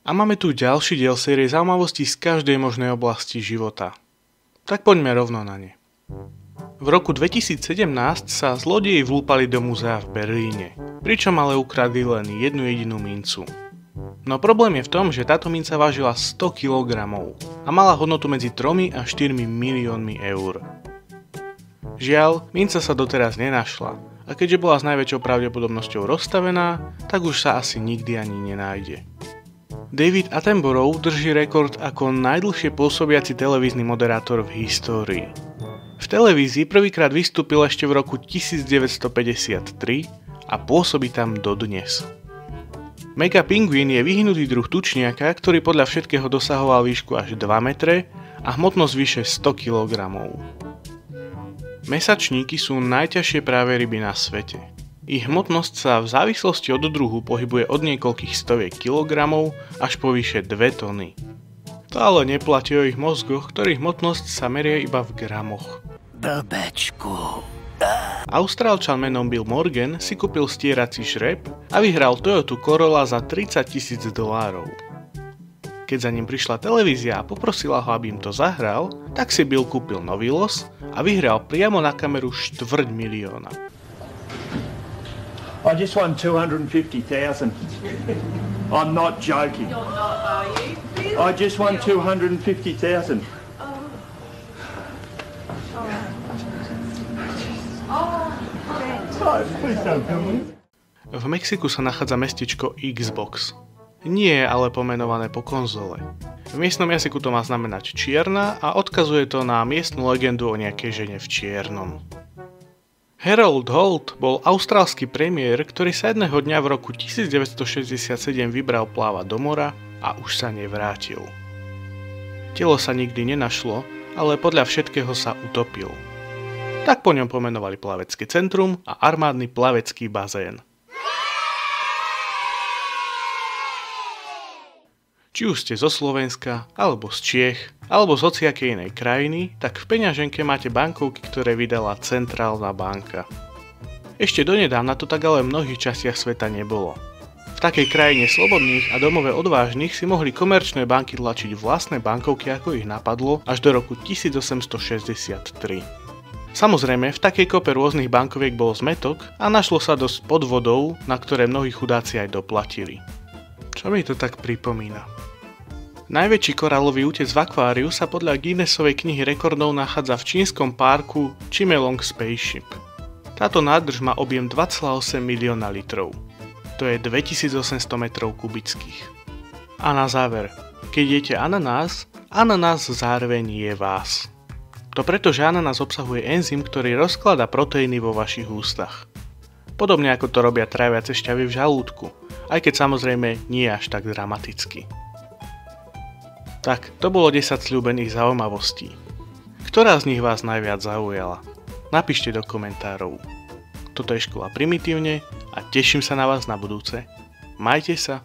A máme tu ďalší diel série zaujímavostí z každej možnej oblasti života. Tak poďme rovno na ne. V roku 2017 sa zlodeji vlúpali do múzea v Berlíne, pričom ale ukradli len jednu jedinú mincu. No problém je v tom, že táto minca vážila 100 kg a mala hodnotu medzi 3 a 4 miliónmi eur. Žiaľ, minca sa doteraz nenašla a keďže bola s najväčšou pravdepodobnosťou rozstavená, tak už sa asi nikdy ani nenájde. David Attenborough drží rekord ako najdlhšie pôsobiaci televízny moderátor v histórii. V televízii prvýkrát vystúpil ešte v roku 1953 a pôsobí tam dodnes. Mega pingvín je vyhnutý druh tučniaka, ktorý podľa všetkého dosahoval výšku až 2 metre a hmotnosť vyše 100 kg. Mesačníky sú najťažšie práve ryby na svete. Ich hmotnosť sa v závislosti od druhu pohybuje od niekoľkých stoviek kilogramov až po vyše 2 tony. To ale neplatí o ich mozgoch, ktorých hmotnosť sa merie iba v gramoch. Blbečku. Austrálčan menom Bill Morgan si kúpil stierací žreb a vyhral Toyota Corolla za $30,000. Keď za ním prišla televízia a poprosila ho, aby im to zahral, tak si Bill kúpil nový los a vyhral priamo na kameru $250,000. I just won 250,000. I'm not joking. You're not, are you? Really? I just won 250,000. Please don't kill me. V Mexiku sa nachádza mestečko Xbox. Nie je ale pomenované po konzole. V miestnom jazyku to má znamenať čierna a odkazuje to na miestnu legendu o nejakej žene v čiernom. Harold Holt bol austrálsky premiér, ktorý sa jedného dňa v roku 1967 vybral plávať do mora a už sa nevrátil. Telo sa nikdy nenašlo, ale podľa všetkého sa utopil. Tak po ňom pomenovali plavecké centrum a armádny plavecký bazén. Či už ste zo Slovenska, alebo z Čiech, alebo z hociakej inej krajiny, tak v peňaženke máte bankovky, ktoré vydala Centrálna banka. Ešte donedávna to tak ale v mnohých častiach sveta nebolo. V takej krajine slobodných a domove odvážnych si mohli komerčné banky tlačiť vlastné bankovky, ako ich napadlo, až do roku 1863. Samozrejme, v takej kope rôznych bankoviek bol zmetok a našlo sa dosť podvodov, na ktoré mnohí chudáci aj doplatili. Čo mi to tak pripomína? Najväčší korálový útec v akváriu sa podľa Guinnessovej knihy rekordov nachádza v čínskom parku Chimelong Spaceship. Táto nádrž má objem 2,8 milióna litrov. To je 2800 metrov kubických. A na záver, keď jete ananás, ananás zároveň je vás. To preto, že ananás obsahuje enzym, ktorý rozkladá proteíny vo vašich ústach. Podobne ako to robia tráviace šťavy v žalúdku, aj keď samozrejme nie až tak dramaticky. Tak, to bolo 10 sľúbených zaujímavostí. Ktorá z nich vás najviac zaujala? Napíšte do komentárov. Toto je Škola Primitívne a teším sa na vás na budúce. Majte sa.